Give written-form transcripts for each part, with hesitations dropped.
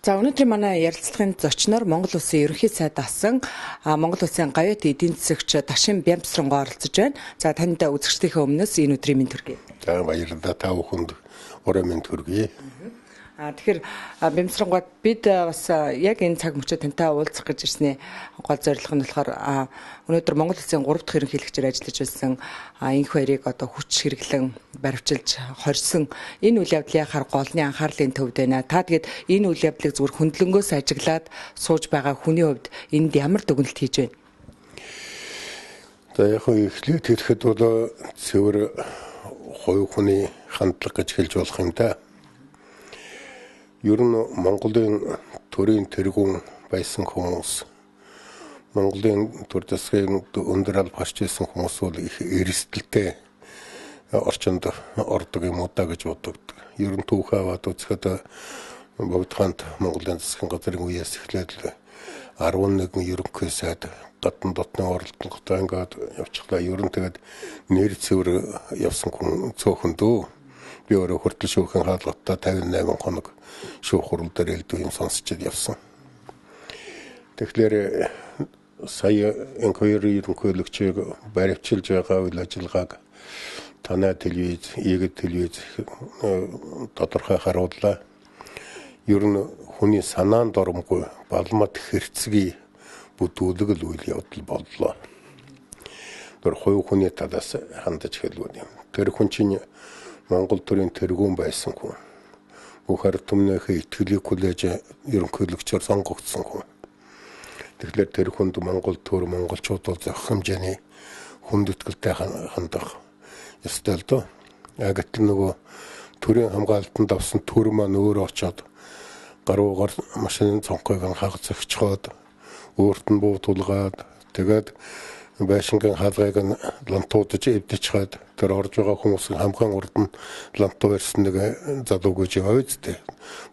За өнөөдрийн манай ярилцлагын зочноор Монгол Улсын ерөнхий сайд асан Монгол Улсын гавьяат эдийн засагч Дашин Бямбсранго оролцож байна. За танд үзэгчдийнхээ өмнөөс энэ өдрийн мэнд хүргэе. За баярлалаа, та бүхэнд ураа мэнд хүргэе. Тэгэхээр Бямбсранго бид бас яг энэ цаг мөчид тантай уулзах гэж ирсний гол зорилго нь болохоор өнөөдөр Монгол Улсын 3 дахь ерөнхийлөгчөөр ажиллаж байсан энх хоёрыг одоо хүч хэрэглэн баривчилж хорьсон энэ үйл явдлын голны анхаарлын төвд байна. Та тэгээд энэ үйл явдлыг зүгээр хөндлөнгөөс ажиглаад сууж байгаа хүний хувьд энд ямар дүгнэлт хийж байна? За яг эхлээд хэлэхэд бол цэвэр хувь хүний хандлага гэж хэлж болох юм да. Ер нь Монголын төрийн тэргүүн байсан хүмүүс, Монголын төр засгийн өндөр алба харж байсан хүмүүс бол их эрсдэлтэй орчинд ордог юм уу да гэж боддог. Ер нь түүхээ аваад үзэхэд Богдханд Монголын засгийн газрын үеэс эхлээд 11 ерөнхий сайд гадна дотны оролдлоготой ингээд явчихлаа. Ер нь тэгээд нэр цэвэр явсан хүн цөөхөн дөө. Би өөрөө хүртэл шүүхэн хаалгаттай 58 хоног шүүх хурал дээр элдв юм сонсчод явсан. Тэгэхээр сая энх хоёрын ерөнхийлөгчийг баривчилж байгаа үйл ажиллагааг танай телевиз, егд телевиз тодорхой харууллаа. Ер нь хүний санаанд оромгүй балмад хэрцгий бүтүүлэг л үйл явдал боллоо. Тэр хувь хүний талаас хандаж хэлвэн юм. Тэр хүн чинь Монгол төрийн тэргүүн байсан хүн. Бүх ард түмнийхээ итгэлийг хүлээж ерөнхийлөгчөөр сонгогдсон хүн. Тэгэхээр тэр хүнд Монгол төр монголчууд бол зохих хэмжээний хүнд итгэлтэй хандах ёстой л доо. Гэтэл нөгөө төрийн хамгаалтанд авсан төр маань өөрөө очоод гаруугаар машины цонхойг анхааг зөгчхөөд өөрт нь буу тулгаад тэгээд байшингийн хаалгыг нь лантуудаж эвдэж хаад тэр орж байгаа хүмүүсийн хамгаан урд нь лантуу ирсэн нэг залуу гэж яваа үсттэй.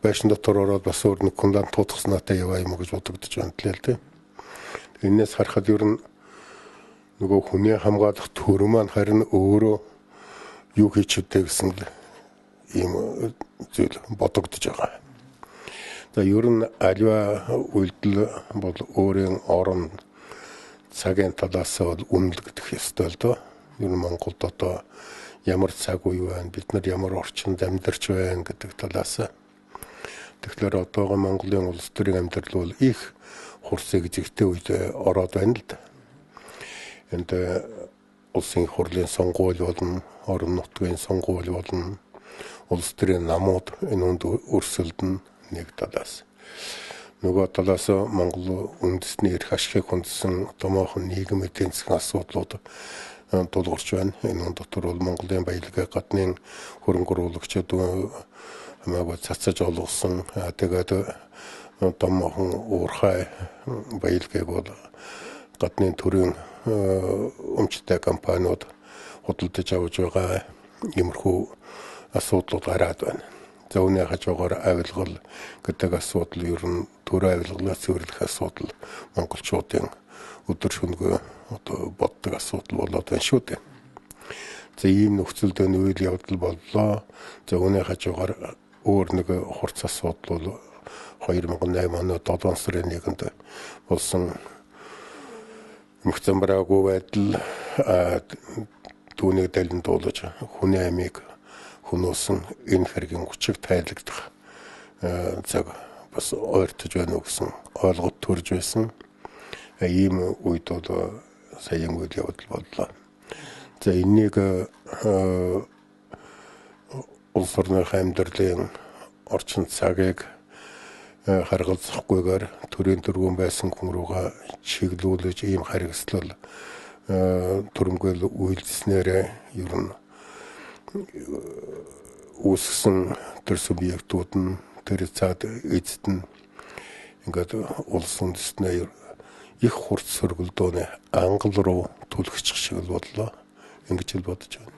Байшин дотор ороод бас өөр нэг хүн лантуудахснаатай яваа юм гэж бодогдож байна л тийм. Энээс харахад ер нь нөгөө хүний хамгаалах төр маань харин өөрөө юу хийж үдэ гэсэн ийм зүйл бодогдож байгаа. За ер нь аливаа үйлдэл бол өөрийн орон цагийн талаас бол үнэлэгдэх ёстой л доо. Ер нь Монголд одоо ямар цаг үе байна, бид нар ямар орчинд амьдарч байна гэдэг талаас. Тэгэхээр одоогийн Монголын улс төрийн амьдрал бол их хурцыг зэгтэй үед ороод байна л да. Энд улсын хурлын сонгуул болон орон нутгийн сонгуул болон улс төрийн намууд энэ үнд өрсөлдөн нэг талаас. Нөгөө талаас Монгол үндэсний эрх ашигыг хүндсэн томоохон нийгмийн эдийн засгийн асуудлууд тулгарч байна. Энэ дотор бол Монголын баялагын гадны хөрөнгө оруулагчид хамаагүй цацаж олгосон. Тэгээд томоохон уурхай баялагыг бол гадны төрийн өмчтэй компаниуд худалдаж авч байгаа иймэрхүү асуудлууд гараад байна. За үүний хажуугаар авилгал гэдэг асуудал ер нь төр авилгалаа цэвэрлэх асуудал монголчуудын өдөр шөнөгүй одоо боддог асуудал болоод байна шүү дээ. За ийм нөхцөлд үйл явдал боллоо. За үүний хажуугаар өөр нэг хурц асуудал бол 2008 оны 7 сарын 1-нд болсон мөхцөмбраагүй байдал түүнийг дэлгэн дуулаж хүний амийг хүнөөсөн энэ хэргийн хүчиг тайлагдах цаг бас ойртож байна уу гэсэн ойлголт төрж байсан. Ийм үед бол саяын үйл явдал боллоо. За энийг улс орны амьдралын орчин цагийг харгалзахгүйгээр төрийн тэргүүн байсан хүн руугаа чиглүүлж ийм харгислал төрөмгөл үйлдэснээр ер нь үүсгэсэн тэр субъектууд нь тэр цаад эзэд нь ингээд улс үндэстнээ их хурц сөргөлдөөний ангал руу түлхчих шиг л бодлоо. Ингэж л бодож байна.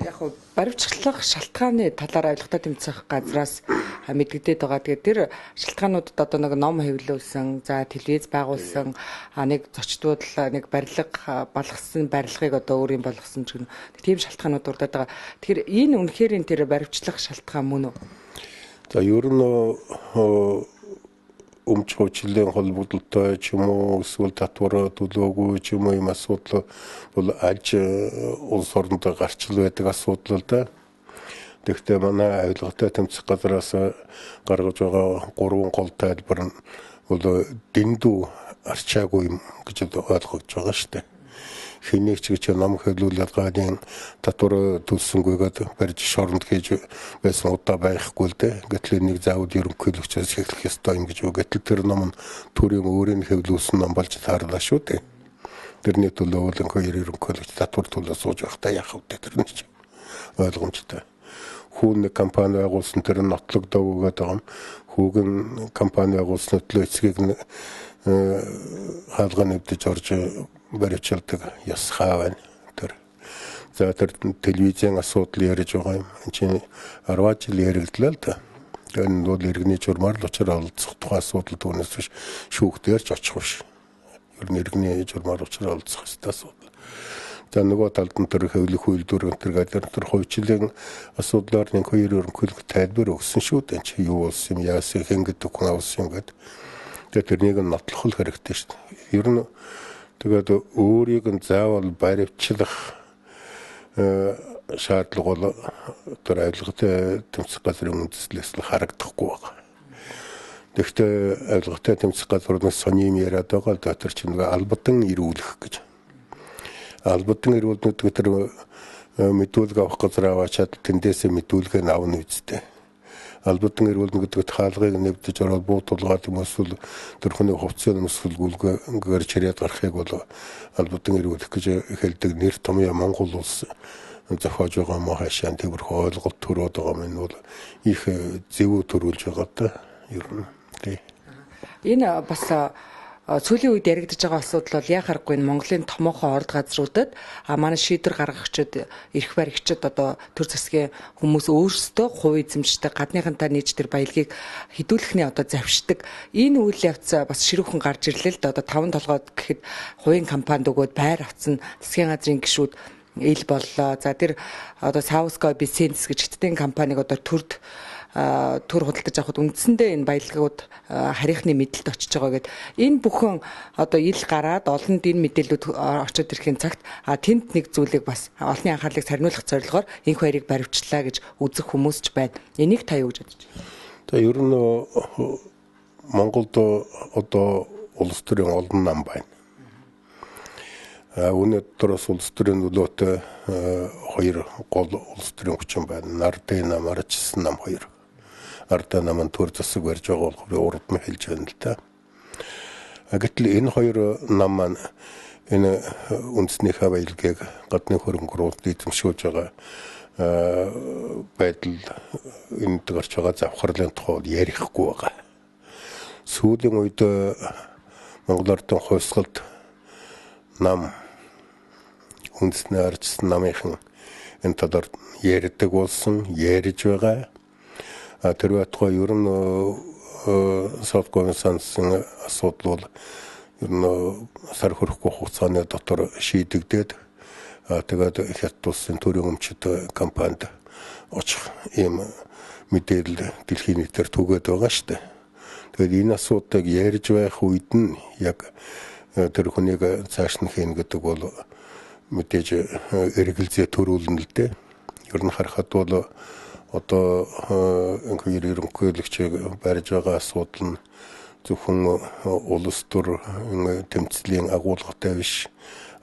Яг нь баривчлах шалтгааны талаар ойлгохтой тэмцэх газраас мэдэгдээд байгаа. Тэгээд тэр шалтгаануудад одоо нэг ном хэвлүүлсэн, за телевиз байгуулсан, нэг зочдууд л нэг барилга болгосон барилгыг одоо өөрийн болгосон ч гэнэ. Тийм шалтгаанууд урдаад байгаа. Тэгэхээр энэ үнэхээр энэ тэр баривчлах шалтгаан мөн үү? За ер нь өмчгөөчлөлийн холбогдолтой ч юм уу эсвэл татвар төлөөгүй ч юм уу юм асуудал бол аж улс орондоо гарч л байдаг асуудал л да. Тэгэхдээ манай авилгатай тэмцэх газраас гаргаж байгаа 3 гол тайлбар нь бол дэндүү арчаагүй юм гэж ойлгож байгаа шүү дээ. Хэнийг ч гэж ном хэлүүлээд гадын татвар төлсөнгүйгээд барьж шоронд хийж байсан удаа байхгүй л дээ. Гэтэл нэг заавал ерөнхийлөгчөөс эхлэх ёстой юм гэж үгэтэл тэр ном нь төрийн өөрийн хэвлүүлсэн ном болж таарлаа шүү дээ. Тэрний төлөө бол ерөнхийлөгч татвар төлөө сууж байхдаа яах вэ тэр нь ч ойлгомжтой. Хүүн компани байгуулсан тэр нь нотлогдоо өгöd байгаа юм. Хүүгэн компани байгуулсан төлөө эцгийг нь хаалга нэвдэж орж барьчилдаг яс хаа байна тэр. За тэр телевизийн асуудал ярьж байгаа юм. Энд чинь 10 жил яригдлаа л да. Тэр нь бол иргэний журмаар л очроо олцох тухай асуудал түүнээс биш шүүхтээр ч очих биш. Ер нь иргэний журмаар очроо олцох хэвээр асуудал. За нөгөө талд нь тэр хэвлэх үйлдвэр энэ гэдэг тэр хувьчлалын асуудлаар нэг хоёр ерөнхийлөх тайлбар өгсөн шүү дээ. Чи юу болсон юм яасан хэн гэдэг хүн авсан юм гэдэг. Тэгээд тэрнийг нь нотлох хэрэгтэй шүү дээ. Ер нь тэгээд өөрийг нь заавал баривчлах шаардлага бол тэр авилгатай тэмцэх газрын үндэслэлээс л харагдахгүй байна. Тэгэхдээ авилгатай тэмцэх газрын сони юм яриад байгаа л тэр чинь албадан ирүүлэх гэж. Албадан ирүүлнүүд тэр мэдүүлэг авах газар аваачаад тэндээсээ мэдүүлгээ авна үсттэй. Албадан ирүүлнэ гэдэг хаалгыг нэвдэж ороод буутуулгаад юм эсвэл тэр хүний хувцсны нөсгөлгүйгээр чирээд гарахыг бол албадан ирүүлэх гэж хэлдэг нэр томьёо Монгол улс зохиож байгаа мó хашаан тэрхүү ойлголт төрөөд байгаа юм бол их зөвөө төрүүлж байгаа да ер нь тий. Энэ бас сүүлийн үед яригдж байгаа асуудал бол яхахгүй Монголын томоохон орд газруудад манай шийдвэр гаргагчид эрх баригчид одоо төр засгийн хүмүүс өөрсдөө хувь эзэмшдэг гадныхантаа нийж тэр баялагийг хідүүлэхний одоо завшдаг энэ үйл явц бас ширүүхэн гарч ирлээ л да одоо 5 толгойд гэхэд хувийн компанид өгөөд байр авсан засгийн газрын гишүүд ил боллоо. За тэр одоо Сауско Бизнес гэж хятадын компаниг одоо төр худалдаж авахд үндсэндээ энэ баялагууд харийнхны мэдлэлд очиж байгаа гэд энэ бүхэн одоо ил гараад олонд энэ мэдээлүүд очоод ирэхин цагт тэнд нэг зүйлийг бас олонний анхаарлыг сарниулах зорилгоор энэ хоёрыг баривчлаа гэж үзэх хүмүүс ч байна. Энийг та юу гэж бодож байна? За ер нь Монголд одоо улс төрийн олон нам байна. Өнөөдрөөс улс төрийн нөлөөтэй хоёр гол улс төрийн хүчин байна. Нардын нам, арчсан нам хоёр. Ардаа намын төр засаг барьж байгаа болохоор урд нь хэлж байна л да. Гэтэл энэ хоёр нам маань энэ үндэснийхээ баялагийг гадны хөрөнгө оруулалт эзэмшүүлж байгаа байдал энд гарч байгаа завхарлын тухай ярихгүй байгаа. Сүүлийн үед Монгол Ардын хувьсгалд нам үндэсний арчсан намынхан энэ талаар ярьдаг болсон, ярьж байгаа. Тэр байтугай ер нь South Korea-сын асуудал бол ер нь сар хүрэхгүй хугацааны дотор шийдэгдээд тэгээд Хятад улсын төрийн өмчит компанид очих ийм мэдээлэл дэлхийн нийтээр түгээд байгаа шүү дээ. Тэгээд энэ асуудыг ярьж байх үед нь яг тэр хүнийг цааш нь хийн гэдэг бол мэдээж эргэлзээ төрүүлнэ л дээ. Ер нь харахад бол одоо энэ ерөнхийлөгчийг барьж байгаа асуудал нь зөвхөн улс төр тэмцлийн агуулгатай биш.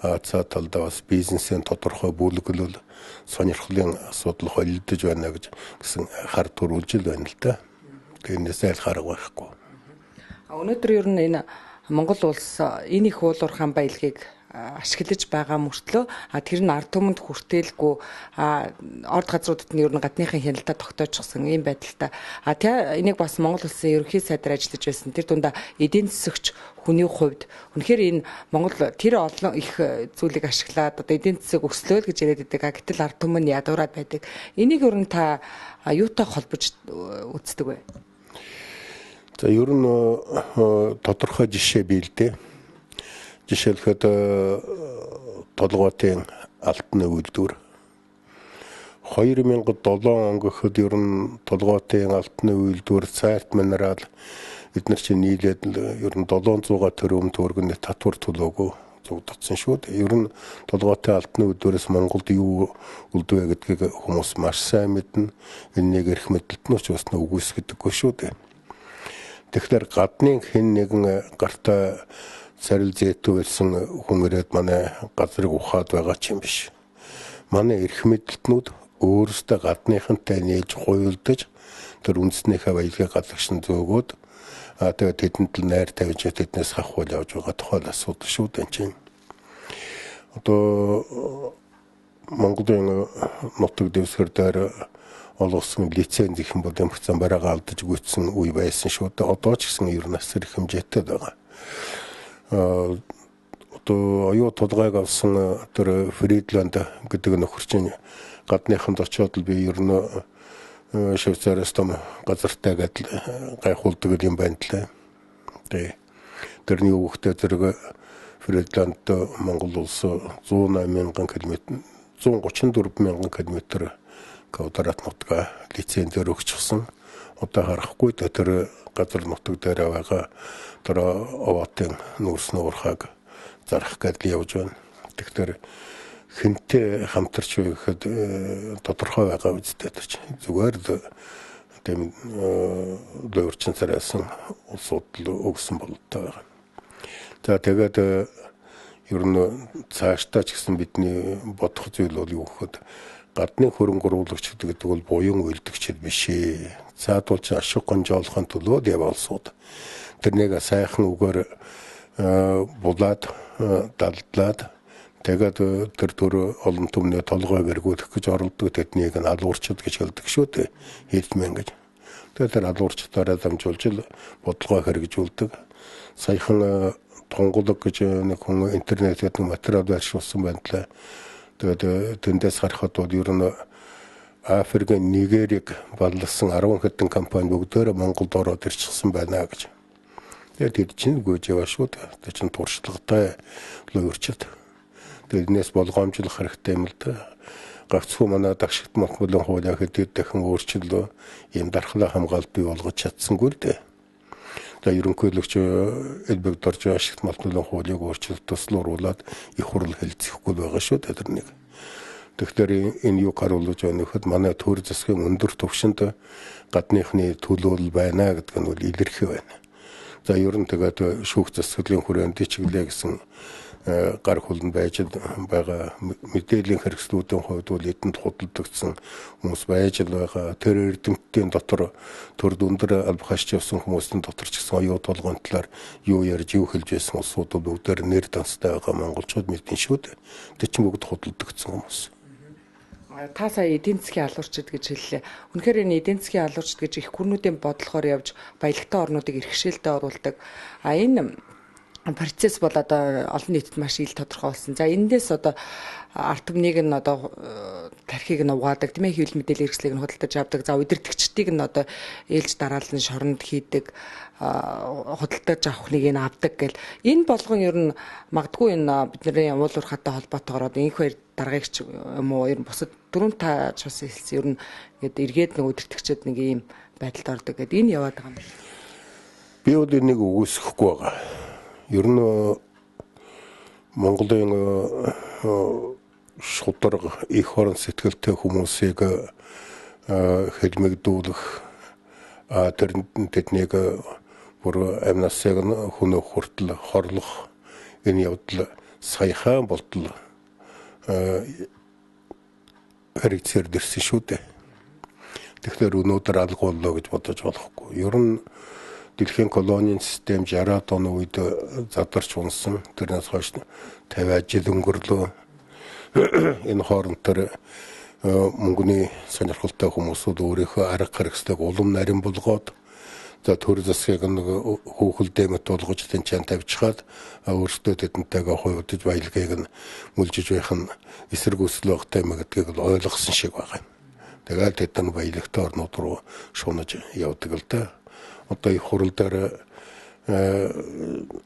За талдаа бас бизнесийн тодорхой бүлэглэл сонирхлын асуудал холилдож байна гэсэн хар төрүүлж л байна л да. Тэрнээс айл харга байхгүй. Өнөөдөр ер нь энэ Монгол улс энэ их уулуурхаан баялагийг ашиглаж байгаа мөртлөө тэр нь ард түмэнд хүртээлгүй орд газруудад нь ер нь гадныхын хяналтаа тогтоожчихсан ийм байдалтай. Энийг бас Монгол улсын ерөнхий сайдаар ажиллаж байсан. Тэр дундаа эдийн засагч хүний хувьд үнэхээр энэ Монгол тэр олон их зүйлийг ашиглаад одоо эдийн засаг өслөөл гэж яриад байдаг. Гэтэл ард түмэн ядуураад байдаг. Энийг ер нь та юутай холбож үздэг вэ? За ер нь тодорхой жишээ бий л дээ. Жишээлхэд толгойтын алтны үйлдвэр 2007 он гэхэд ер нь толгойтын алтны үйлдвэр цайрт минерал эдгээр чинь нийлээд ер нь 700 тэрбум төгрөгийн татвар төлөөгөө зугдсан шүү дээ. Ер нь толгойтой алтны үйлдвэрээс Монголд юу үлдвэ гэдгийг хүмүүс маш сайн мэднэ. Энэ нэг эрх мэдэлтнөөч бас үгүйсгдэггүй шүү дээ. Тэгэхээр гадны хэн нэгэн гартаа царил зээтүү байсан хүн ирээд манай газрыг ухаад байгаа ч юм биш. Манай эрх мэдэлтнүүд өөрсдөө гадныхантай нээж гуйлдаж тэр үндэснийхээ баялагийг гадагшин зөөгөөд тэгээд тэдэнд л найр тавьж тэднээс хахуул явж байгаа тухайн асуудал шүү дээ чинь. Одоо Монголын нутаг дэвсгэр дээр олгосон лиценз их юм бол эмхцэн бараагаа алдаж гүйцсэн үе байсан шүү дээ. Одоо ч гэсэн ер нь асар их хэмжээтэй байгаа. Одоо оюу толгойг авсан тэр Фридланд гэдэг нөхөр чинь гадныханд очиод л би ер нь Швейцариас том газартай гэдэл гайхуулдаг юм байна лээ. Тэрний үгтэй зэрэг Фридланд Монгол улс 108,000 км 134,000 км квадрат нутгаа лицензээр өгчихсөн. Одоо харахгүй тэр газар нутаг дээр байгаа тэр овоотын нүүрс нуурхаг зарах гэдэл явж байна. Тэгэхээр хинтээ хамтарч байхад тодорхой байгаа үстэй ч зүгээр л тийм дөрвчин царайсан улсууд л өгсөн бололтой байгаа. За тэгээд ер нь цаашдаа ч гэсэн бидний бодох зүйл бол юу гэхэд гадны хөрөнгө оруулагч гэдэг бол буян үйлдэгчд биш ээ. Цаадуулж ашиг гонжоолохын төлөө яваалсууд. Тэрнийг сайхан үгээр булаад далдлаад тэгээд тэр олон түмний толгойг эргүүлэх гэж оролдог тэднийг нь алуурчд гэж хэлдэг шүү дээ. Хэлмэн гэж. Тэгээд тэр алуурчдаараа дамжуулж л бодлогоо хэрэгжүүлдэг. Саяхан тунгалаг гэж нэг хүн интернетээр материал байршуулсан байна. Тэгээд тэндээс харахад бол ер нь Африкийн Нигерийг балласан 10 хэдэн компани бүгдээрээ Монголд ороод ирчихсэн байна гэж. Тэгээд тэр чинь гүйж яваа шүү дээ. Тэр чинь туршлагатай өөрчлөлт. Тэрнээс болгоомжлох хэрэгтэй юм л да. Гагцхүү манай дагшигт малтмуулан хуулиа хэдийд дахин өөрчлөлөө ийм дархлаа хамгаалт бий болгож чадсангүй л дээ. Тэгээд ерөнхийлөгч Элбэг дорж ашигт малтмуулан хуулийг өөрчлөлт туслуулаад их хурл хэлцэхгүй байгаа шүү дээ тэрнийг. Тэгэхээр энэ юу харуулж байгаа нөхөд манай төр засгийн өндөр түвшинд гадныхны төлөөлөл байна гэдэг нь бол илэрхий байна. За ер нь тэгээд шүүх засаглалын хүрээнд чиглэлээ гэсэн гар хөлн байж байгаа мэдээллийн хэрэгслүүдийн хувьд бол эдэнд худалдагдсан хүмүүс байж байгаа. Тэр эрдэмтдийн дотор төр дүндэр албахашч явсан хүмүүсийн дотор ч гэсэн оюу толгойн талаар юу ярьж юу хэлж байсан улсууд бүгдээр нэр данстай байгаа монголчууд мэдэн шүү дээ. Тэр чинь бүгд худалдагдсан хүмүүс. Та сая эдийн засгийн алуурчид гэж хэллээ. Үнэхээр энэ эдийн засгийн алуурчид гэж их гүрнүүдийн бодлохоор явж баялагтай орнуудыг иргэшээлтэд оруулдаг. Энэ процесс бол одоо олон нийтэд маш ил тодорхой болсон. За эндээс одоо арт түмнийг нь одоо тархийг нь угаадаг, тийм ээ, хэвлэл мэдээлэл хэрэгслийг нь худалдаж авдаг. За удирдгчдийг нь одоо ээлж дараалан шоронд хийдэг, худалдаж авахныг нь авдаг гэл. Энэ болгон ер нь магадгүй энэ бидний уул уурхайтай холбоотойгоор одоо энх хоёр дараагч юм уу ер нь бусад дөрөв тааж бас хэлсэн ер нь ингээд эргээд нэг удирдгчд нэг ийм байдалд ордог гэдэг энэ яваад байгаа юм байна. Би бол энийг үгүйсэхгүй байгаа. Ер нь Монголын шударга их орон сэтгэлтэй хүмүүсийг хэлмэгдүүлэх тэднийг бүр амнасыг хөнөөх хүртэл хорлох энэ явдал саяхан болтол хэрэгцээр дэрсэн шүү дээ. Тэгэхээр өнөөдөр алга боллоо гэж бодож болохгүй. Ер нь дэлхийн колонийн систем 60-аад оны үед задарч унсан. Тэрнээс хойш 50 жил өнгөрлөө. Энэ хооронд тэр мөнгөний сонирхолтой хүмүүсүүд өөрийнхөө арга хэрэгслийг улам нарийн болгоод за төр засгийг нэг хөөхөлдөөмөт болгож тэнцэн тавьчихад өөрсдөө тэдэнтэйгээ хуйдаж баялагийг нь мүлжиж байх нь эсэргүүцэл багтай юм гэдгийг ойлгосон шиг байгаа юм. Тэгээд тэд нар баялагтай орнууд руу шунаж явдаг л да. Одоо их хурал дээр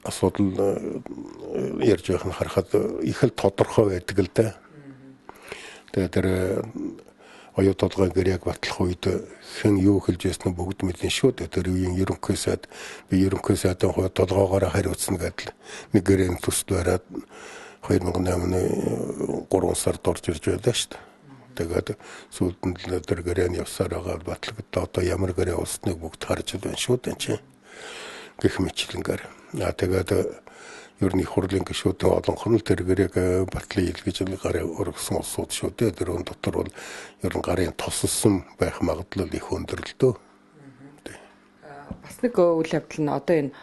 асуудал ярьж байх нь харахад их л тодорхой байдаг л да. Тэгээд тэр оюу толгойн гэрээг батлах үед хэн юу хэлж яснаа бүгд мэдэн шүү дээ. Тэр үеийн ерөнхий сайд би ерөнхий сайдын хувьд толгоогоор хариуцсан гэдэл нэг гэрээний төсөл бариад 2008 оны 3 сард орж ирж байлаа шүү дээ. Тэгээд сүүлд нь тэр гэрээний явсаар байгаа батлагдлаа одоо ямар гэрээ улсныг бүгд харж байна шүү дээ чи. Гэх мэтлэнгээр. Тэгээд ер нь их хурлын гишүүдийн олонх нь тэр гэрээг батлан илгээж гарын өргөсөн улсууд шүү дээ. Тэр дотор бол ер нь гарын тосолсон байх магадлал их өндөр л дөө. Бас нэг үйл явдал нь одоо энэ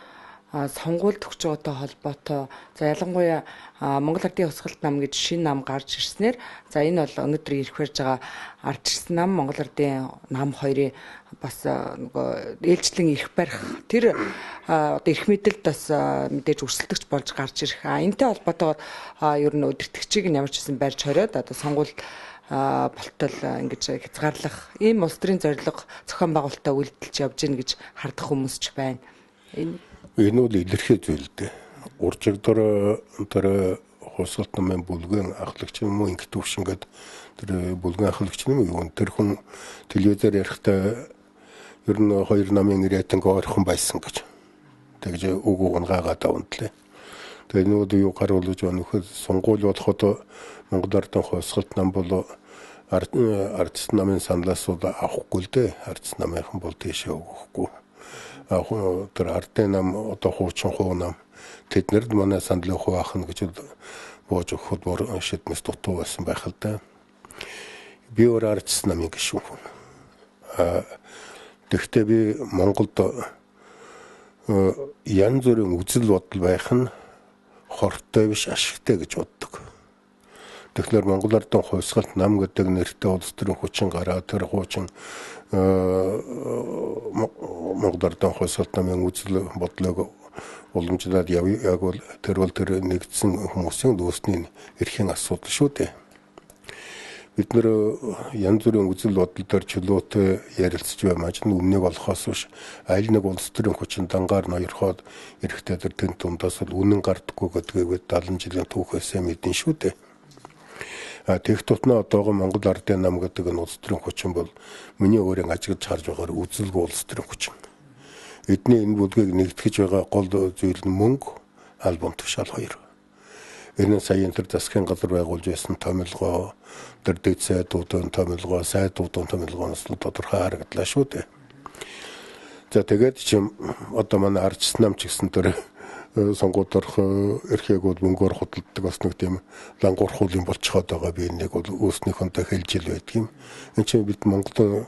сонгуульд өгч байгаатай холбоотой за ялангуяа Монгол Ардын Хувьсгалт нам гэж шинэ нам гарч ирснээр за энэ бол өнөөдөр ирэх барьж байгаа ардчилсан нам Монгол Ардын нам хоёрын бас нөгөө ээлжлэн ирэх барих тэр одоо эрх мэдэлд бас мэдээж өрсөлдөгч болж гарч ирэх. Энэтэй холбоотойгоор ер нь өдөртөгчийг нь ямар ч гэсэн барьж хориод одоо сонгуул болтол ингэж хязгаарлах ийм улс төрийн зорилго зохион байгуулалтаа үйлдэлж явж гин гэж хардах хүмүүс ч байна. Энэ бол илэрхий зүйл дээ. Уржигдор тэр хувьсгалт намын бүлгэн ахлагч юм уу ингэ төвшингээд тэр бүлгэн ахлагч юм уу тэр хүн телевизээр ярихдаа ер нь хоёр намын рейтинг ойрхон байсан гэж. Тэгж үг угаагаад авантлаа. Тэгээ нүүд юу гаруулж байгаа нөхөд сонгуул болоход Монгол Ардын Хувьсгалт нам бол ардчилсан намын саналаас бол авахгүй л дээ. Ардчилсан намынхан бол тийшээ өгөхгүй. Тэр ардын нам одоо хуучин хуу нам тэднэрд манай сандлын хувь ахна гэж бууж өгөхөд бор шидмэс дутуу байсан байх л да. Би өөр ардчилсан намын гишүүн хүн. Тэгэхдээ би Монголд янз бүрийн үзэл бодол байх нь хортой биш ашигтай гэж боддог. Тэгэхээр Монгол Ардын Хувьсгалт нам гэдэг нэртэй улс төрийн хүчин гараа тэр хуучин Монгол Ардын Хувьсгалт намын үзэл бодлого уламжлаад яг бол тэр нэгдсэн хүмүүсийн дүүсний эрхийн асуудал шүү дээ. Бид нэр янз бүрийн үзэл бодол дээр чөлөөтэй ярилцж байм ажил нь үннийг олохоос биш аль нэг улс төрийн хүчин дангаар ноёрхоод эрэхтэй тэр тэн дундаас бол үнэн гардаггүй гэдгийг 70 жилийн түүхээсээ мэдэн шүү дээ. Тэгэх тутмаа одоогоо Монгол Ардын нам гэдэг нь улс төрийн хүчин бол миний өөрийн ажиглаж харж байгаагаар үзэлгүй улс төрийн хүчин. Эдний энэ бүлгийг нэгтгэж байгаа гол зүйл нь мөнгө, албан тушаал хоёр. Энэ саяын тэр засгийн газар байгуулж байсан томилгоо, тэр дэд сайдуудын томилгоо, сайдуудын томилгооноос л тодорхой харагдлаа шүү дээ. За тэгээд чим одоо манай ардчилсан нам ч гэсэн тэр сонгуульд орох эрхийг бол мөнгөөр худалддаг бас нэг тийм лангуурхуулын болчиход байгаа би энийг бол өөрснийхөнтэй хэлж ил байдгийн. Энд чинь бид Монголын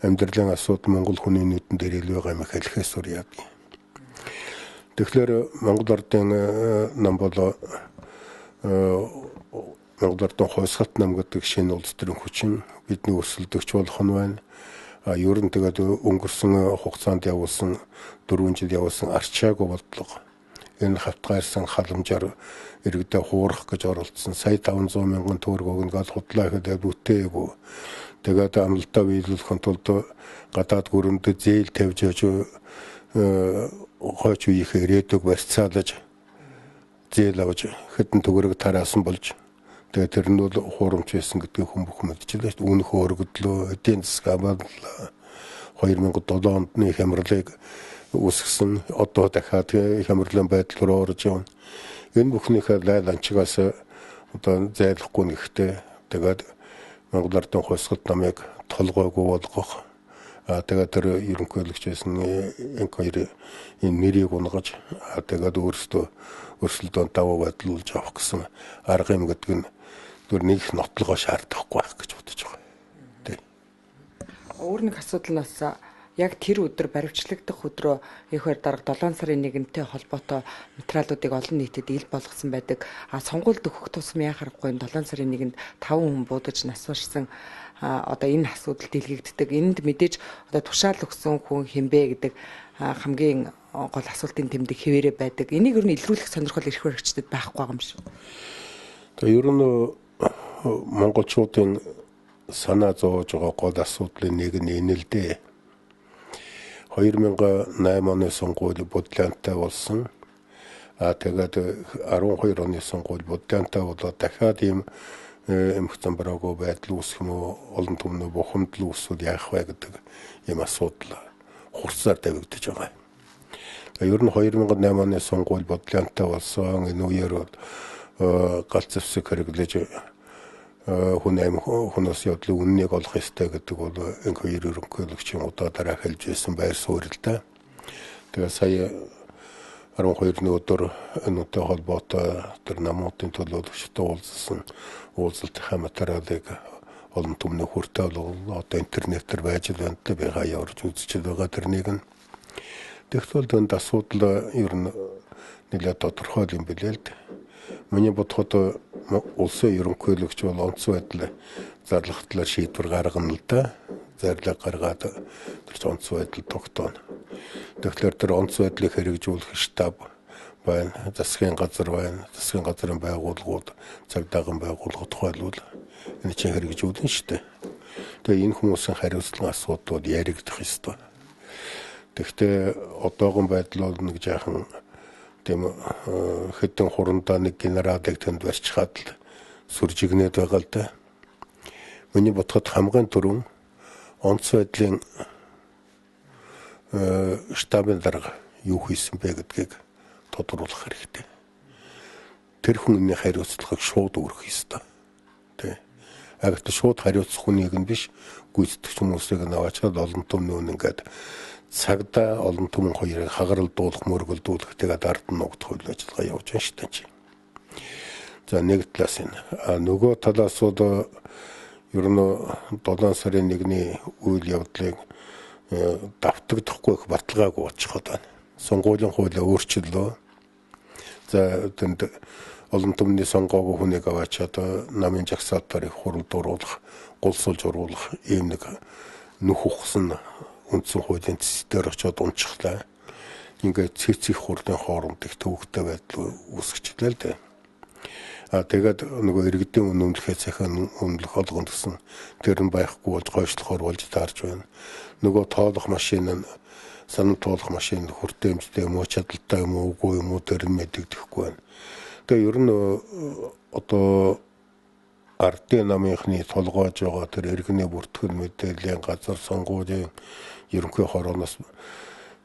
амьдралын асуудал Монгол хүний нүдэн дээр ил байгаа юм хэлэхээс өөр яа. Тэгэхээр Монгол Ардын нам бол Монгол Ардын Хувьсгалт нам гэдэг шинэ улс төрийн хүчин бидний өрсөлдөгч болох нь байна. Ер нь тэгээд өнгөрсөн хугацаанд явуулсан 4 жил явуулсан арчаагүй бодлого энэ хавтгаарсан халамжаар иргэдээ хуурах гэж оролцсон сая 500 мянган төгрөг өгнө гэж худлаа гэдэг бүтээгүй. Тэгээд амлалтаа биелүүлэхэд тулд гадаад гүрэмдэд зээл тавьж хойч үеийнхээ ирээдүг барьцаалж зээл авч хэдэн төгрөг тараасан болж тэгээд тэр нь бол хуурамч байсан гэдгийг хүн бүхэн мэдчихлээ шүү дээ. Үнэхээр өргөдлөө эдийн засаг авааллаа 2007 онд хямралыг үсгсэн одоо дахиад хямралын байдал руу орж явна. Энэ бүхнийхээ лайл анчигаас одоо зайлахгүй нэгтэй тэгээд Монгол Ардын Хувьсгалт намыг толгойгүй болгох. Тэгээд тэр ерөнхийлөгч байсан энэ хоёрын нэрийг унгаж тэгээд өөрсдөө өрсөлдөөн даваа байдлуулж авах гэсэн арга юм гэдэг нь зөв нэг нотлогоо шаардахгүй байх гэж бодож байгаа. Тэ. Өөр нэг асуудал нь бас яг тэр өдөр баривчлагдах өдрөө ихэр дарга 7 сарын 1-тэй холбоотой материалуудыг олон нийтэд ил болгосон байдаг. Сонгуульд өгөх тусам яхахгүй 7 сарын 1-нд 5 хүн буудаж нас барсан одоо энэ асуудал дэлгэгддэг. Энд мэдээж одоо тушаал өгсөн хүн хэмбэ гэдэг хамгийн гол асуултын тэмдэг хэвээрээ байдаг. Энийг ер нь илрүүлэх сонирхол эрх баригчдад байхгүй байгаа юм шүү. Тэгээ ер нь монголчуудын санаа зовж байгаа гол асуудлын нэг нь энэ л дээ. 2008 оны сонгуул бодлоонтой болсон. Тэгээд 12 оны сонгуул бодлоонтой болоод дахиад ийм эмх замбараагүй байдал үүсэх юм уу, олон түмний бухимдал үүсвэл яах вэ гэдэг юм асуудал хурцаар давигдаж байгаа. Ер нь 2008 оны сонгуул бодлоонтой болсон энэ үеэр галт зэвсэг хэрэглэж хүнээс явдлын үннийг олох ёстой гэдэг бол энэ хоёр ерөнхийлөгчийн удаа дараа хэлж байсан байр суурь л да. Тэгээ сая 12-ны өдөр энэтэй холбоотой тэр намуудын төлөөлөгчтэй уулзалтынхаа материалыг олон түмний хүртэл одоо интернетээр байж байна. Би хаяа орж үзэж байгаа тэрнийг нь. Тэгвэл энд асуудал ер нь нэлээд тодорхой юм билээ л дээ. Миний бодоход улсын ерөнхийлөгч бол онцгой байдлаар зарлах талаар шийдвэр гаргана л да. Зарлаг гаргаад тэр онцгой байдал тогтооно. Тэгэхээр тэр онцгой байдлыг хэрэгжүүлэх штаб байна, засгийн газар байна, засгийн газрын байгууллагууд, цагдаагийн байгууллагууд тухайлбал энэ чинь хэрэгжүүлнэ шүү дээ. Тэгээ энэ хүмүүсийн хариуцлага асуудал яригдах ёстой. Тэгвэл одоогийн байдал бол нэг жаахан тийм хэдэн хурандаа нэг генералыг тэнд барьчихад л сүржигнээд байгаа л да. Миний бодоход хамгийн түрүүн онцгой байдлын штабын дарга юу хийсэн бэ гэдгийг тодруулах хэрэгтэй. Тэр хүний хариуцлагыг шууд өргөх ёстой. Тэ. Агт шууд хариуцах хүнийг нь биш, гүйцэтгэгч хүмүүсийг наваачаад олон түмний ингээд цагдаа олон түмэн хоёрыг хагаралдуулах, мөргөлдүүлэх тэгээд ард нь ногдох үйл ажиллагаа явж байна шүү дээ. За нэг талаас энэ. Нөгөө талаас бол ер нь 7 сарын 1-ний үйл явдлыг давтагдахгүй их баталгаагүй очиход байна. Сонгуулийн хуулиа өөрчлөлөө. За тэнд олон түмний сонгоогүй хүнийг аваачаад намын жагсаалтаар их хуралд оруулах, гулсуулж оруулах ийм нэг нүх ухсан үндсэн хуулийн цэцээр очиод унчихлаа. Ингээд цэцэх хурлын хооронд их төвөгтэй байдал үүсгэжлээ л дээ. Тэгээд нөгөө иргэдийн үнэмлэхээ цахин үнэмлэх олгонд гэсэн тэр нь байхгүй болж гойшлохоор болж таарж байна. Нөгөө тоолох машин нь санал тоолох машин хүртээмжтэй юм уу, чадaltaй юм уу, үгүй юм уу тэр нь мэдэгдэхгүй байна. Тэгээ ер нь одоо ардын намынхны толгойж байгаа тэр иргэний бүртгэл мэдээллийн газар сонгуулийн ерөнхий хорооноос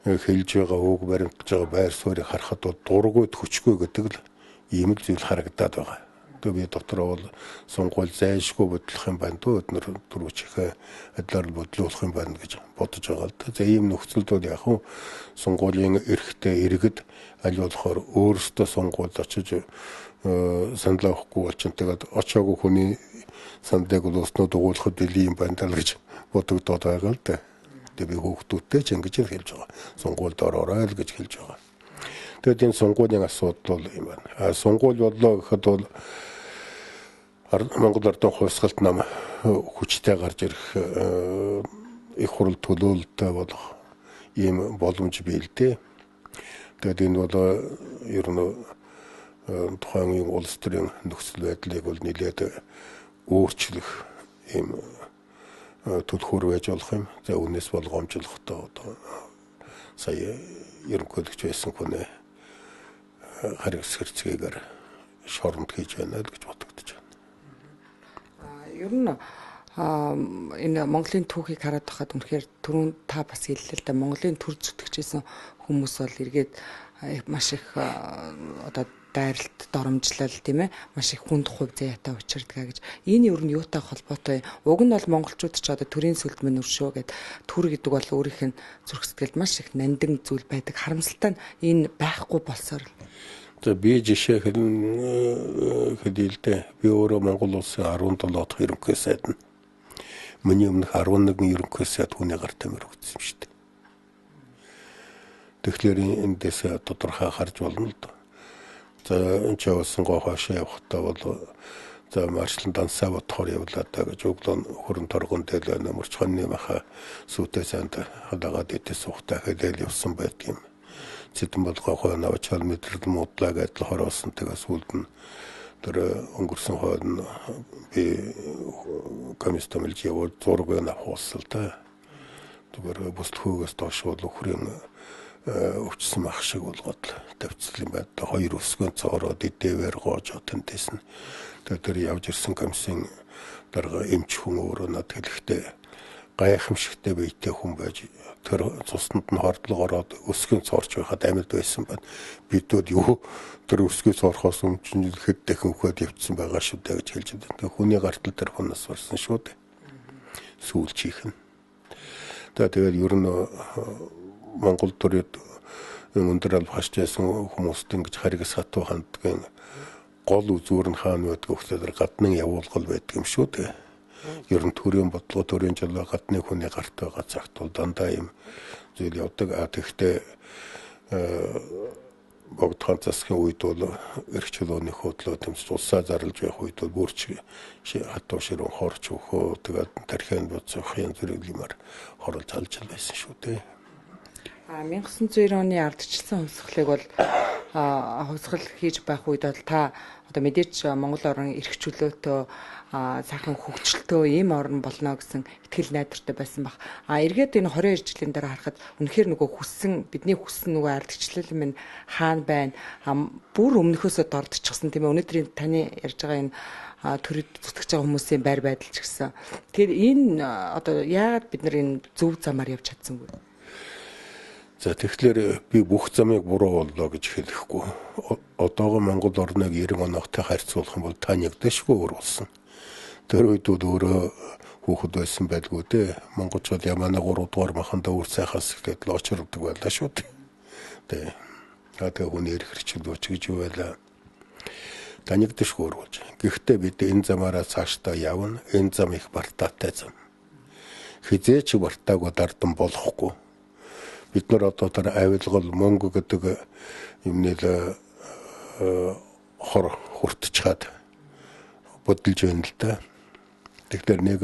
хэлж байгаа үг баримтж байгаа байр суурийг харахад бол дургүйд хүчгүй гэдэг л ийм л зүйл харагдаад байгаа. Тэгээ би дотроо бол сонгуул зайлшгүй бодлох юм байна дөө өднөр дөрвөчхөө адилаар бодлуулах юм байна гэж бодож байгаа л да. За ийм нөхцөлд бол яг хуу сонгуулийн эрхтэй иргэд аль болохоор өөрсдөө сонгуульд очиж саналаа өгөхгүй бол чинь тэгээд очоогүй хүний саналыг бол өснөө дугуулахад били юм байна даа гэж бодогдоод байгаа л да. Тэгээ би хүүхдүүдтэй ч ингэж хэлж байгаа. Сонгуульд ороорой л гэж хэлж байгаа. Тэгээд энэ сонгуулийн асуудал бол юм байна. Сонгуул бодлоо гэхэд бол Монгол Ардын хувьсгалт нам хүчтэй гарч ирэх их хурал төлөөлөлтөй болох ийм боломж бий л дээ. Тэгээд энэ бол ер нь тухайн улс төрийн нөхцөл байдлыг бол нэлээд өөрчлөх ийм төлхөр байж болох юм. За үнээс болгоомжлохдоо одоо сая ерөнхийлөгч байсан хүнээ хариуц хэрцгийгээр шоронд хийж байна л гэж бодогдож байна. Ер нь энэ Монголын түүхийг хараад байхад үнэхээр түрүүн та бас хэллээ л да Монголын төр зүтгэжсэн хүмүүс бол эргээд маш их одоо дайралт доромжлал тийм ээ маш их хүнд хувь заяатай учирдгаа гэж энэ ер нь юутай холбоотой уг нь бол монголчууд ч одоо төрийн сүлдмэн өршөө гэд төр гэдэг бол өөрийнх нь зүрх сэтгэлд маш их нандин зүйл байдаг харамсалтай нь энэ байхгүй болсоор за би жишээ хэлэлдэ би өөрөө Монгол улсын 17 дахь ерөнхий сайд нь миний өмнөх 11 ерөнхий сайд хүний гарт амир өгсөн юм шүү дээ. Тэгэхээр эндээс тодорхой харж болно л доо. За энэ ч явсан гоо хаашаа явахдаа бол за маршлан дансаа бодохоор явлаа даа гэж өглөө хөрөн торгон дээр нөмөрчхонны маха сүтээ санд хадагаад идэж сухтаа хэлэл явсан байдаг юм. Цэдэн болгоо навчаал мэдрэл муудлаа гэдэл хороосон тэгээ сүлд нь тэр өнгөрсөн хойд нь би комистомэлж яваад зургийг авахулсал та. Тэгэхээр бүслөхөөс доош бол өхрийн өвчсөн ах шиг болгоод тавьчихсан юм байна. Хоёр өсгөн цоороод идээвэр гоож тэндээс нь тэр явж ирсэн комиссын дарга эмч хүн өөрөө над хэлэхдээ гайхамшигтай биетэй хүн байж тэр цуснд нь хордлого ороод өсгөн цоорч байхад амьд байсан байна. Бидүүд юу тэр өсгөө цоорхоос өмнө хэд дахин хөхөд явцсан байгаа шүү дээ гэж хэлж байна. Хүний гартал тэр хүнээс барсан шүү дээ. Сүүлчийнх нь. Тэгээд ер нь Монгол төрөд өндөр алба хашжсэн хүмүүст ингэж харигс хатуу хандгийн гол үзүүр нь хаана байдаг вэ? Гаднын явуулгал байдаг юм шүү дээ. Ер нь төрийн бодлого төрийн жил гадны хүний гарт байгаа цагт бол дандаа юм зүйл явдаг. Тэгэхдээ богдхан засгийн үед бол эрх чөлөөний хөдлөө тэмцэж улсаа зарлж байх үед бол бүрч хатуу ширүүн хорч өгөө тэгээд тархинд буцах янз бүрийн юмар хоролж алж байсан шүү дээ. 1990 оны ардчилсан хувьсгалыг бол хувьсгал хийж байх үед бол та одоо мэдээч Монгол орн эрх чөлөөтэй сайхан хөгжилтөө ийм орн болно гэсэн итгэл найдвартай байсан баг. Эргээд энэ 22 жилийн дараа харахад үнэхээр нөгөө бидний хүссэн нөгөө ардчлал минь хаана байна? Бүр өмнөхөөсөө дордчихсан тийм ээ. Өнөөдрийн таны ярьж байгаа энэ төрөд зүтгэж байгаа хүмүүсийн байр байдал ч гэсэн. Тэгэхээр энэ одоо яагаад бид нар энэ зөв замаар явж чадсангүй? За тэгэхээр би бүх замыг буруу боллоо гэж хэлэхгүй. Одоогийн Монгол орныг 90 оноогтой харьцуулах юм бол та нэгдэшгүй өөр болсон. Тэр үед өөрөө хүүхэд байсан байлгүй дээ. Монголчууд ямаана 3 дугаар маханда үр сайхаас ихэд л очирдаг байлаа шүү дээ. Тэгээ хүний эрх хэрэгчлөөч гэж юу байлаа. Та нэгдэшгүй өөр болж. Гэхдээ бид энэ замаараа цаашдаа явна. Энэ зам их бартаатай зам. Хизээч бартаагүй дардан болохгүй. Бид нар одоо тэр авилгал мөнгө гэдэг юмныг хор хуртчаад бодолж байна л да. Тэгэхээр нэг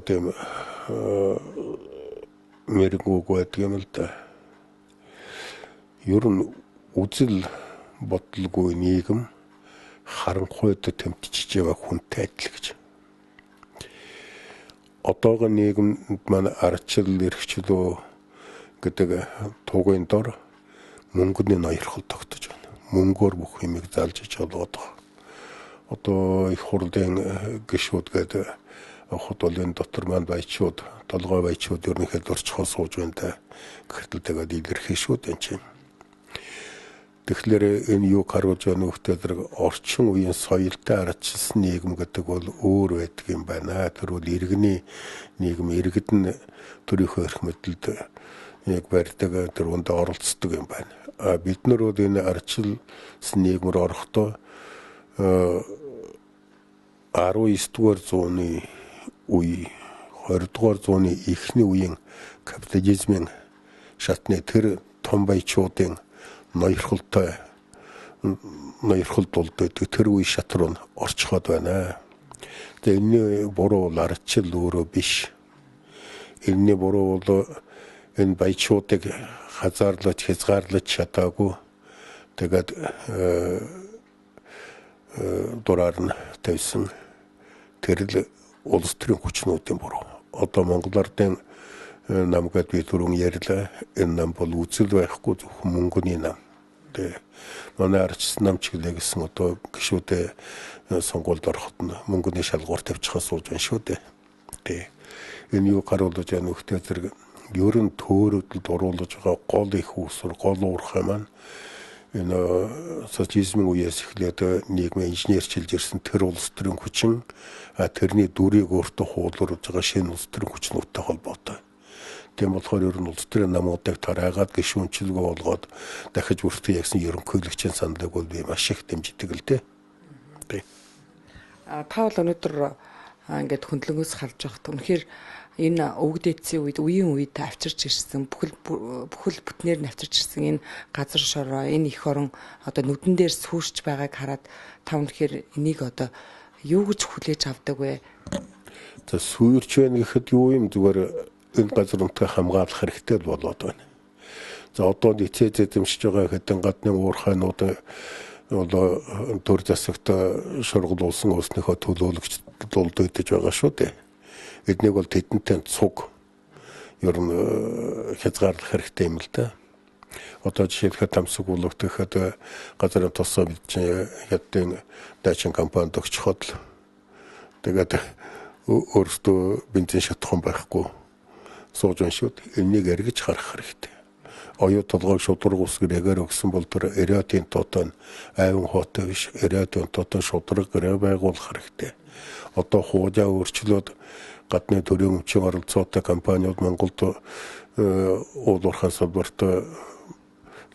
тийм мэрэгүүг байдаг юм л да. Ер нь үзэл бодлого нийгэм харанхуйд тэмтчиж байгаа хүнтэй адил гэж. Одоогийн нийгэмд маань ардчил эрх чөлөө гэдэг тугын дор мөнгөний ноёрхол тогтож байна. Мөнгөөр бүх юмыг залж иж олгоод байгаа. Одоо их хурлын гишүүд гэдэг хот болын дотор маань баячууд, толгой баячууд ерөнхийдөө орчхоо сууж байна та. Гэртэлтэйгээд илэрхий шүү дээ чинь. Тэгэхээр энэ юу харуулж байгаа нөхдөд орчин үеийн соёлтой ардчилсан нийгэм гэдэг бол өөр байдаг юм байна. Тэр бол иргэний нийгэм, иргэд нь төрийнхөө эрх мэдэлд яг барьдаг, тэр үндэ оролцдог юм байна. Бид нар бол энэ ардчилсан нийгмээр орохдоо 19-р зууны үе, 20-р зууны эхний үеийн капитализмын шатны тэр том баячуудын ноёрхолтой ноёрхолд болдог тэр үе шат руу орчиход байна. Тэгээ энэ буруу ардчил өөрөө биш. Энэ буруу бол энэ баячуудыг хазаарлаж хязгаарлаж чадаагүй. Тэгээд дураар нь тавьсан тэр л улс төрийн хүчнүүдийн буруу. Одоо Монгол ардын намгаад би түрүүн ярьлаа. Энэ нам бол үзэл байхгүй зөвхөн мөнгөний нам. Тэгээ манай ардчилсан нам чиглэлээ гэсэн одоо гишүүдээ сонгуульд ороход нь мөнгөний шалгуур тавьчихаас сууж байна шүү дээ. Тэгээ энэ юу харуулж байгаа нөхдөд зэрэг ерөн төөрөдөлд оруулж байгаа гол их усур гол уурхай маань энэ социализмын үеэс эхлээд нийгмийн инженерчилж ирсэн тэр улс төрийн хүчин тэрний дүрийг өөртөө хуулуулж байгаа шинэ улс төрийн хүчнүүдтэй холбоотой. Тийм болохоор ер нь улс төрийн намуудыг тараагаад гишүүнчилгээ болгоод дахиж бүртгэж ягсан ерөнхийлөгчийн саналыг бол би маш их дэмждэг л дээ. Та бол өнөөдөр ингээд хөндлөнгөөс харж байхад үнэхээр энэ өвөг дээдсийн үед үеийн үед авчирч ирсэн бүхэл бүтнээр нь авчирч ирсэн энэ газар шороо энэ их орон одоо нүдэн дээр сүүрч байгааг хараад та үнэхээр энийг одоо юу гэж хүлээж авдаг вэ? За сүүрч байна гэхэд юу юм зүгээр энэ газар нутгийг хамгаалах хэрэгтэй болоод байна. За одоо нийцээ зэмшиж байгаа хэдэн гадны уурхайнууд одоо төр засагт шургуулсан өөрснийхөө төлөөлөгч дулдагдж байгаа шүү дээ. Эднийг бол тэдэнтэй цуг ер нь хязгаарлах хэрэгтэй юм л да. Одоо жишээлбэл тамсаг уулгахад газрын тосоо бид ядын дайчин компанид өгчход л тэгээд өөртөө бензин шатхан байхгүй сууж байна шүү. Энийг эргэж харах хэрэгтэй. Оюу толгойг шудраг ус гэрээгээр өгсөн бол тэр эриотын тотон айван хоотой биш, эриотын тотон шудраг гэрээ байгуулах хэрэгтэй. Одоо хуужаа өөрчлөөд гадны төрийн өмчийн оролцоотой компаниуд Монголд уулуурхай салбарт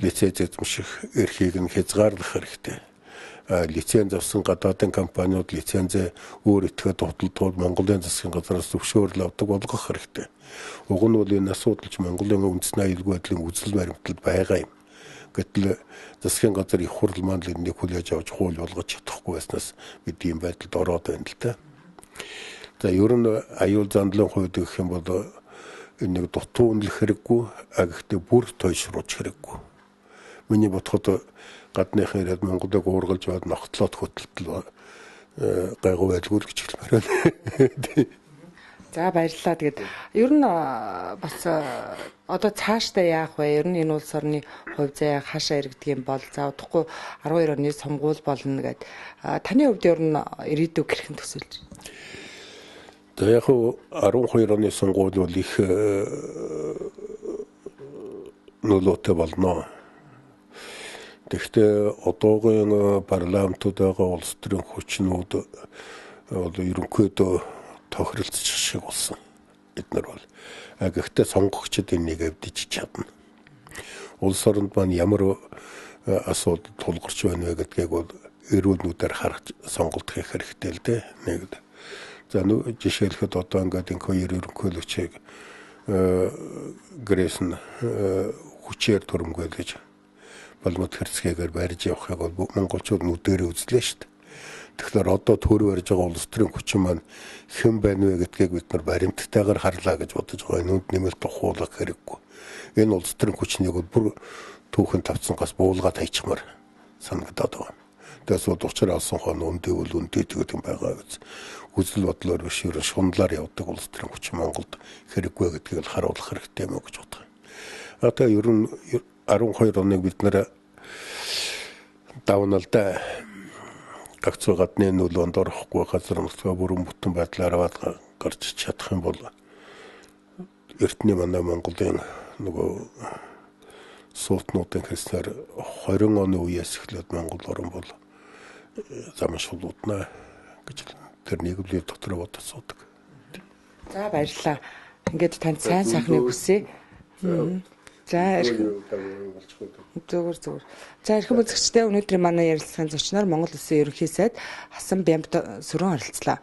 лиценз эзэмших эрхийг нь хязгаарлах хэрэгтэй. Лиценз авсан гадаадын компаниуд лицензээ өөр этгээд худалдаад Монголын засгийн газраас зөвшөөрөл авдаг болгох хэрэгтэй. Уг нь бол энэ асуудалч Монголын үндэсний аюулгүй байдлын үзэл баримталд байгаа юм. Гэтэл засгийн газар их хурл маань л энийг хүлээж авч хууль болгож чадахгүй байснаас бид ийм байдалд ороод байна л да. За ер нь аюул зандлын хувьд гэх юм бол энийг дутуундах хэрэггүй, гэхдээ бүр тойшруулж хэрэггүй. Миний бодоход гадныхан ирээд Монголыг уургалж бод ногтлоод хөтөлтөл гайгүй байлгүй л гэж хэлмээр байна. За баярлалаа. Тэгээд ер нь бас одоо цаашдаа яах вэ? Ер нь энэ улс орны хувь заяа хаашаа иргэдэг юм бол за удахгүй 12 оны сонгуул болно гэд. Таны хувьд ер нь ирээдүйг хэрхэн төсөөлж байна? За яг 12 оны сонгуул бол их нөлөөтэй болно. Тэгэхдээ одоогийн парламентууд байгаа улс төрийн хүчнүүд бол ерөнхийдөө тохиролцож шиг болсон. Эднэр бол гэхдээ сонгогчдын нэг эвдэж чадна. Улс оронд маань ямар асуудал тулгарч байна вэ гэдгийг бол эрүүл нүдээр харах сонголт хийх хэрэгтэй л дээ. Нэг. За жишээлхэд одоо ингээд энэ хоёр ерөнхийлөгчийг гэрээсэн хүчээр төрөмгөөлж балмут хэрцгээгээр барьж явахыг бол монголчууд нүдээр үзлээ шүү дээ. Тэгэхээр одоо төр барьж байгаа улс төрийн хүчин маань хэн байна вэ гэдгийг бид нар баримттайгаар харлаа гэж бодож байгаа. Нүд нэмэлт тухуулах хэрэггүй. Энэ улс төрийн хүчнийг бүр түүхэн тавцсангаас буулгаад хайчмаар санагдаад байгаа. Тэгээс бол учраа олсон хон үндэ бол үндэ гэдэг юм байгаа гэж. Үзэл бодлоор биш ерөн шундлаар явдаг улс төрийн хүчин Монголд хэрэггүй гэдгийг л харуулах хэрэгтэй юм гэж боддог. Одоо ер нь 12 оныг бид нэр давнал да гагц гадны нөлөөнд орохгүй газар нутгаа бүрэн бүтэн байдлаар аваад гарч чадах юм бол эртний манай Монголын нөгөө суутнуудын хэснээр 20 оны үеэс эхлээд Монгол орн бол зам шулуудна гэж тэр нийгэмлэг дотор бодож суудаг. За баярлалаа. Ингээд танд сайн сайхныг хүсье. За зүгээр. За эрхэм үзэгчдээ өнөөдрийн манай ярилцлагын зочноор Монгол Улсын ерөнхий сайд Хасан Бямб сүрэн оролцлоо.